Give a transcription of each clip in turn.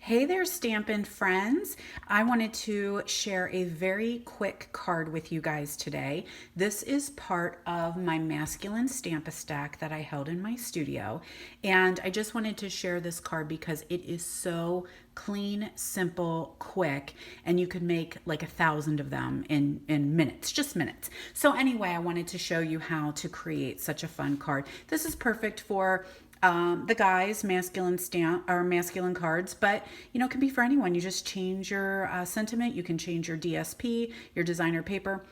Hey there, Stampin' friends. I wanted to share a very quick card with you guys today. This is part of my masculine Stamp-A-Stack that I held in my studio. And I just wanted to share this card because it is so clean, simple, quick, and you could make like 1,000 of them in minutes, just minutes. So anyway, I wanted to show you how to create such a fun card. This is perfect for the guys, masculine stamp or masculine cards, but it can be for anyone. You just change your sentiment. You can change your DSP, your designer paper,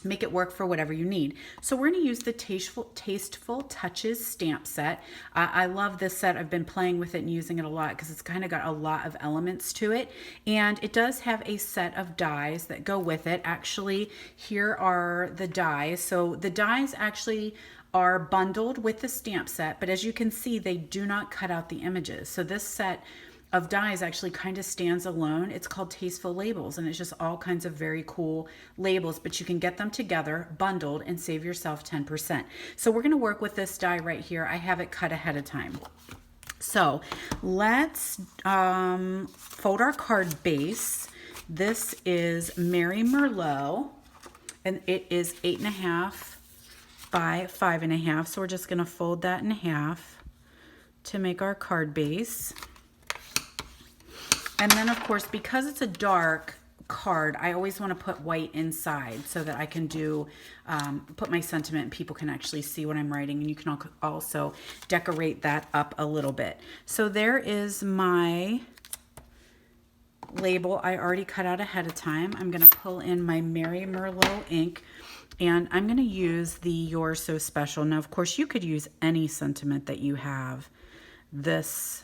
make it work for whatever you need. So we're going to use the Tasteful Touches stamp set. I love this set. I've been playing with it and using it a lot because it's kind of got a lot of elements to it. And it does have a set of dies that go with it. Actually, here are the dies. So the dies actually are bundled with the stamp set, but as you can see, they do not cut out the images. So this set of dies actually kind of stands alone. It's called Tasteful Labels, and it's just all kinds of very cool labels, but you can get them together, bundled, and save yourself 10%. So we're gonna work with this die right here. I have it cut ahead of time. So let's fold our card base. This is Mary Merlot, and it is 8.5 by 5.5. So we're just gonna fold that in half to make our card base. And then of course, because it's a dark card, I always want to put white inside so that I can do, put my sentiment and people can actually see what I'm writing, and you can also decorate that up a little bit. So there is my label I already cut out ahead of time. I'm going to pull in my Mary Merlot ink, and I'm going to use the You're So Special. Now, of course, you could use any sentiment that you have. This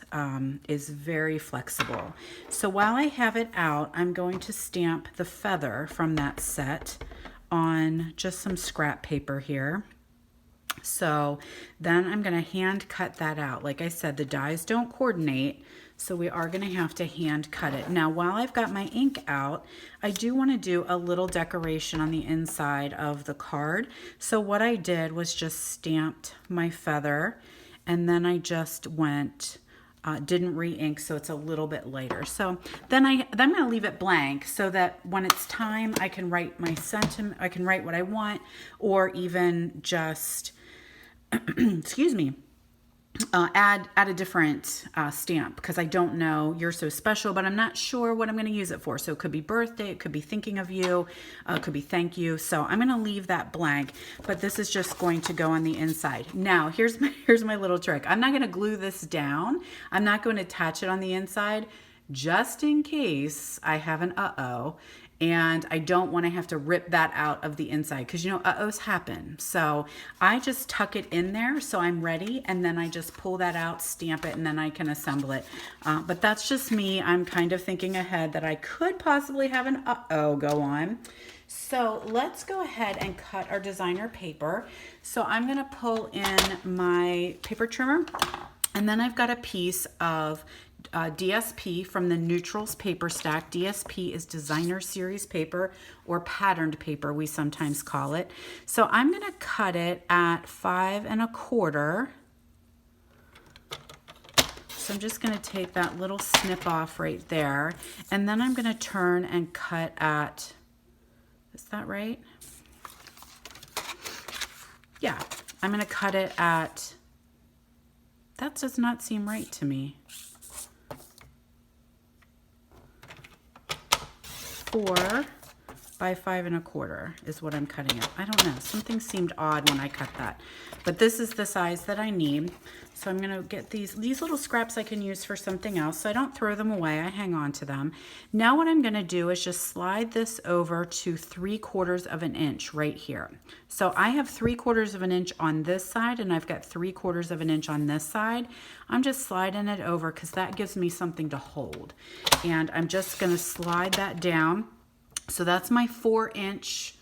is very flexible. So while I have it out, I'm going to stamp the feather from that set on just some scrap paper here. So then I'm going to hand cut that out. Like I said, the dies don't coordinate, so we are going to have to hand cut it. Now, while I've got my ink out, I do want to do a little decoration on the inside of the card. So what I did was just stamped my feather, and then I just went, didn't re-ink, so it's a little bit lighter. So then I'm going to leave it blank so that when it's time, I can write my sentiment, I can write what I want, or even just, excuse me, add a different stamp, because I don't know You're So Special, but I'm not sure what I'm going to use it for. So it could be birthday, it could be thinking of you, it could be thank you. So I'm going to leave that blank, but this is just going to go on the inside. Now here's my little trick. I'm not going to glue this down. I'm not going to attach it on the inside, just in case I have an uh-oh. And I don't want to have to rip that out of the inside, because uh-ohs happen. So I just tuck it in there so I'm ready, and then I just pull that out, stamp it, and then I can assemble it. But that's just me. I'm kind of thinking ahead that I could possibly have an uh-oh go on. So let's go ahead and cut our designer paper. So I'm going to pull in my paper trimmer, and then I've got a piece of DSP from the Neutrals paper stack. DSP is designer series paper, or patterned paper we sometimes call it. So I'm going to cut it at 5 1/4. So I'm just going to take that little snip off right there, and then I'm going to turn and cut at, is that right? Yeah, I'm going to cut it at, that does not seem right to me. 4 by 5 1/4 is what I'm cutting it. I don't know, something seemed odd when I cut that, but this is the size that I need. So I'm going to get these little scraps I can use for something else, so I don't throw them away, I hang on to them. Now what I'm going to do is just slide this over to 3/4 of an inch right here. So I have 3/4 of an inch on this side, and I've got 3/4 of an inch on this side. I'm just sliding it over because that gives me something to hold. And I'm just going to slide that down. So that's my 4-inch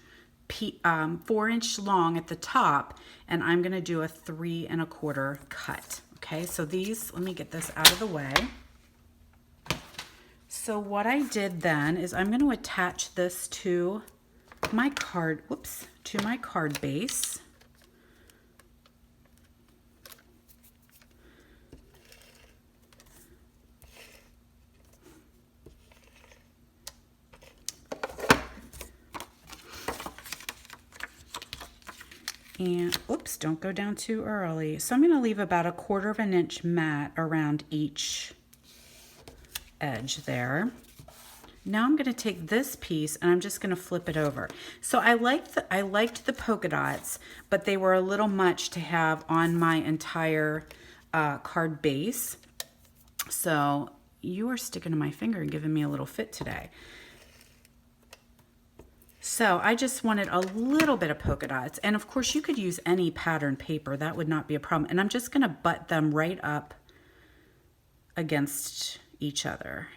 4-inch long at the top, and I'm going to do a 3 1/4 cut. Okay, so these, let me get this out of the way. So what I did then is I'm going to attach this to my card, to my card base. And oops, don't go down too early. So I'm going to leave about 1/4 of an inch mat around each edge there. Now I'm going to take this piece and I'm just going to flip it over. So I liked the polka dots, but they were a little much to have on my entire card base. So you are sticking to my finger and giving me a little fit today. So I just wanted a little bit of polka dots. And of course you could use any pattern paper. That would not be a problem. And I'm just going to butt them right up against each other.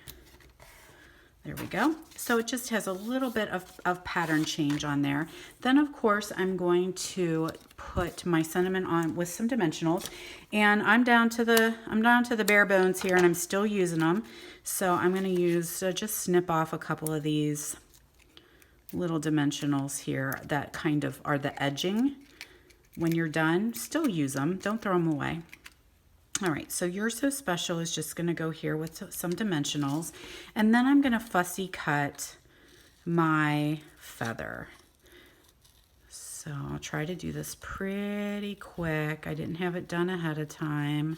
There we go. So it just has a little bit of pattern change on there. Then of course I'm going to put my sentiment on with some dimensionals, and I'm down to the bare bones here, and I'm still using them. So I'm going to use just snip off a couple of these little dimensionals here that kind of are the edging. When you're done, still use them. Don't throw them away. All right, so You're So Special is just going to go here with some dimensionals, and then I'm going to fussy cut my feather. So I'll try to do this pretty quick. I didn't have it done ahead of time.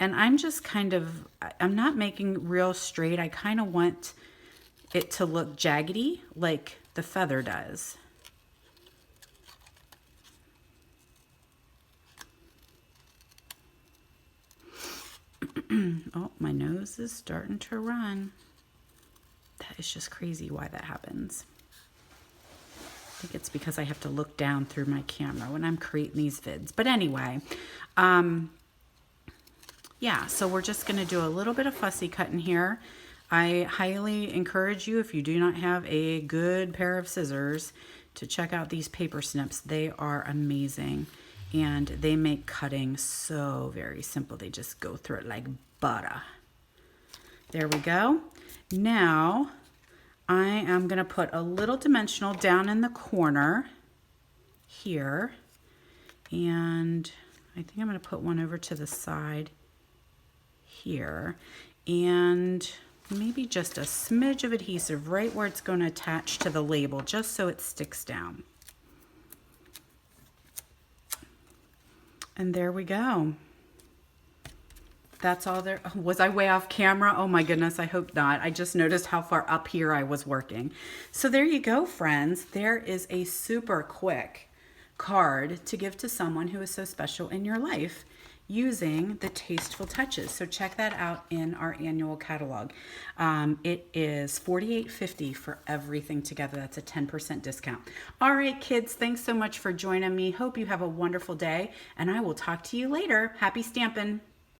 And I'm just I'm not making real straight. I kind of want it to look jaggedy like the feather does. Oh, my nose is starting to run. That is just crazy why that happens. I think it's because I have to look down through my camera when I'm creating these vids. But anyway, yeah, so we're just going to do a little bit of fussy cutting here. I highly encourage you, if you do not have a good pair of scissors, to check out these paper snips. They are amazing. And they make cutting so very simple. They just go through it like butter. There we go. Now I am going to put a little dimensional down in the corner here. And I think I'm going to put one over to the side here. And maybe just a smidge of adhesive right where it's going to attach to the label, just so it sticks down. And there we go. That's all there. Was I way off camera? Oh my goodness, I hope not. I just noticed how far up here I was working. So there you go, friends. There is a super quick card to give to someone who is so special in your life using the Tasteful Touches. So check that out in our annual catalog. It is $48.50 for everything together. That's a 10% discount. All right, kids, thanks so much for joining me. Hope you have a wonderful day, and I will talk to you later. Happy stamping.